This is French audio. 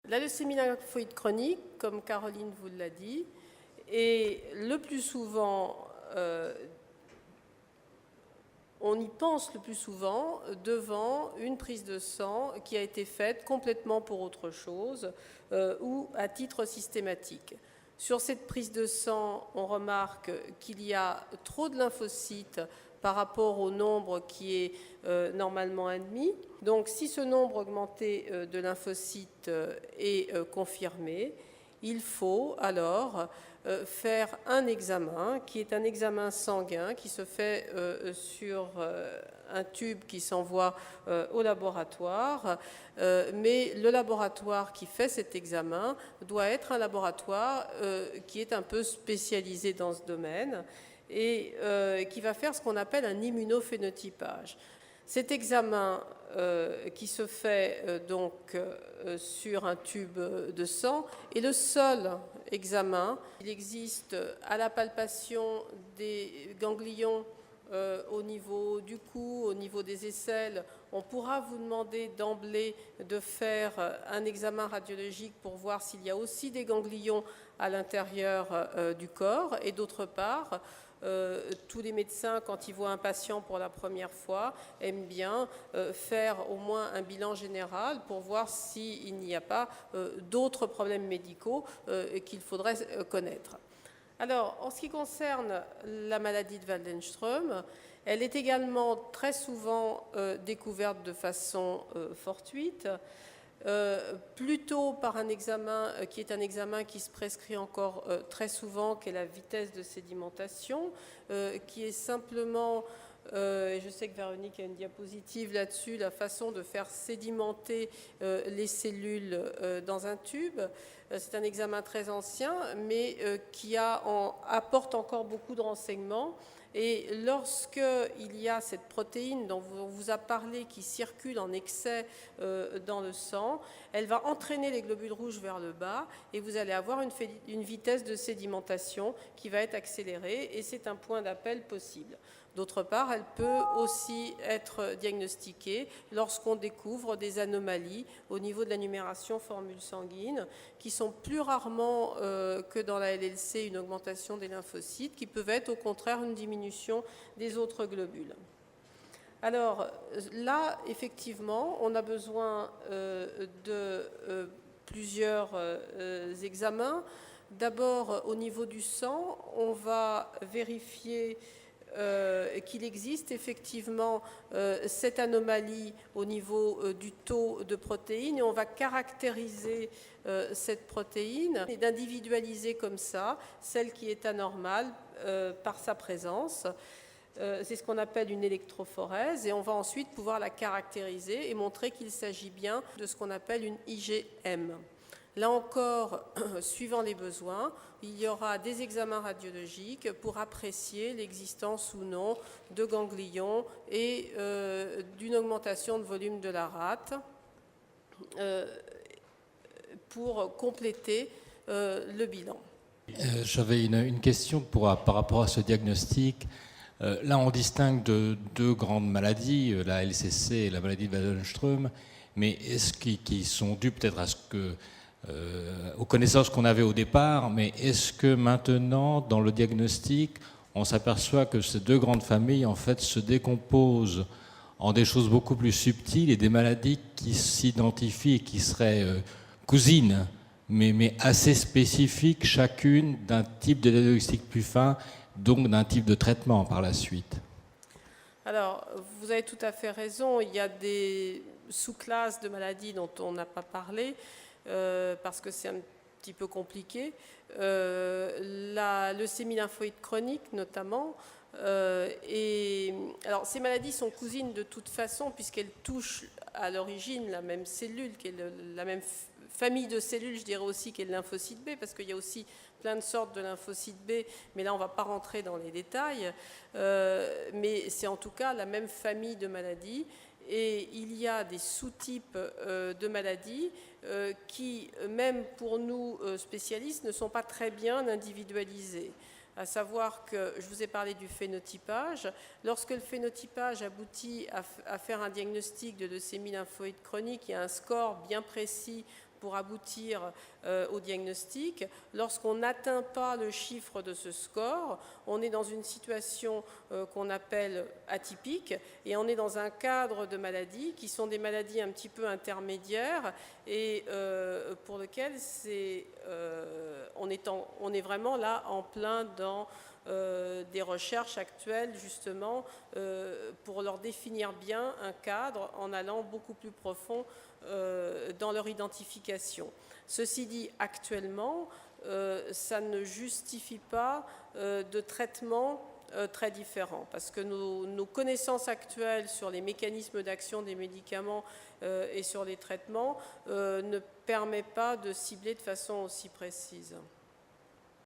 La leucémie lymphoïde chronique, comme Caroline vous l'a dit, est le plus souvent, on y pense le plus souvent devant une prise de sang qui a été faite complètement pour autre chose ou à titre systématique. Sur cette prise de sang, on remarque qu'il y a trop de lymphocytes par rapport au nombre qui est normalement admis. Donc si ce nombre augmenté de lymphocytes est confirmé, il faut alors faire un examen qui est un examen sanguin qui se fait sur un tube qui s'envoie au laboratoire, mais le laboratoire qui fait cet examen doit être un laboratoire qui est un peu spécialisé dans ce domaine et qui va faire ce qu'on appelle un immunophénotypage. Cet examen qui se fait donc sur un tube de sang est le seul examen. Il existe à la palpation des ganglions au niveau du cou, au niveau des aisselles. On pourra vous demander d'emblée de faire un examen radiologique pour voir s'il y a aussi des ganglions à l'intérieur du corps. Et d'autre part, tous les médecins, quand ils voient un patient pour la première fois, aiment bien faire au moins un bilan général pour voir s'il n'y a pas d'autres problèmes médicaux qu'il faudrait connaître. Alors, en ce qui concerne la maladie de Waldenström, elle est également très souvent découverte de façon fortuite, plutôt par un examen qui est un examen qui se prescrit encore très souvent, qui est la vitesse de sédimentation, qui est simplement, je sais que Véronique a une diapositive là-dessus, la façon de faire sédimenter les cellules dans un tube. C'est un examen très ancien, mais qui apporte encore beaucoup de renseignements. Et lorsqu'il y a cette protéine dont on vous a parlé qui circule en excès dans le sang, elle va entraîner les globules rouges vers le bas et vous allez avoir une vitesse de sédimentation qui va être accélérée et c'est un point d'appel possible. D'autre part, elle peut aussi être diagnostiquée lorsqu'on découvre des anomalies au niveau de la numération formule sanguine qui sont plus rarement que dans la LLC une augmentation des lymphocytes, qui peuvent être au contraire une diminution des autres globules. Alors là, effectivement, on a besoin de plusieurs examens. D'abord, au niveau du sang, on va vérifier qu'il existe effectivement cette anomalie au niveau du taux de protéines et on va caractériser cette protéine et d'individualiser comme ça celle qui est anormale par sa présence. C'est ce qu'on appelle une électrophorèse et on va ensuite pouvoir la caractériser et montrer qu'il s'agit bien de ce qu'on appelle une IgM. Là encore, suivant les besoins, il y aura des examens radiologiques pour apprécier l'existence ou non de ganglions et d'une augmentation de volume de la rate pour compléter le bilan. J'avais une question par rapport à ce diagnostic. Là, on distingue de deux grandes maladies, la LCC et la maladie de Waldenström, mais est-ce qui sont dues peut-être à ce que aux connaissances qu'on avait au départ, mais est-ce que maintenant, dans le diagnostic, on s'aperçoit que ces deux grandes familles, en fait, se décomposent en des choses beaucoup plus subtiles et des maladies qui s'identifient et qui seraient cousines, mais assez spécifiques, chacune d'un type de diagnostic plus fin, donc d'un type de traitement par la suite? Alors, vous avez tout à fait raison, il y a des sous-classes de maladies dont on n'a pas parlé, parce que c'est un petit peu compliqué. La leucémie lymphoïde chronique notamment. Alors ces maladies sont cousines de toute façon puisqu'elles touchent à l'origine la même cellule, qui est la même famille de cellules, je dirais aussi, qui est le lymphocyte B, parce qu'il y a aussi plein de sortes de lymphocytes B, mais là on ne va pas rentrer dans les détails. Mais c'est en tout cas la même famille de maladies. Et il y a des sous-types de maladies qui, même pour nous spécialistes, ne sont pas très bien individualisées. À savoir que je vous ai parlé du phénotypage. Lorsque le phénotypage aboutit à faire un diagnostic de leucémie lymphoïde chronique, il y a un score bien précis pour aboutir au diagnostic. Lorsqu'on n'atteint pas le chiffre de ce score, on est dans une situation qu'on appelle atypique et on est dans un cadre de maladies qui sont des maladies un petit peu intermédiaires et pour lesquelles on est vraiment là en plein dans des recherches actuelles justement pour leur définir bien un cadre en allant beaucoup plus profond dans leur identification. Ceci dit, actuellement, ça ne justifie pas de traitement très différents parce que nos connaissances actuelles sur les mécanismes d'action des médicaments et sur les traitements ne permettent pas de cibler de façon aussi précise.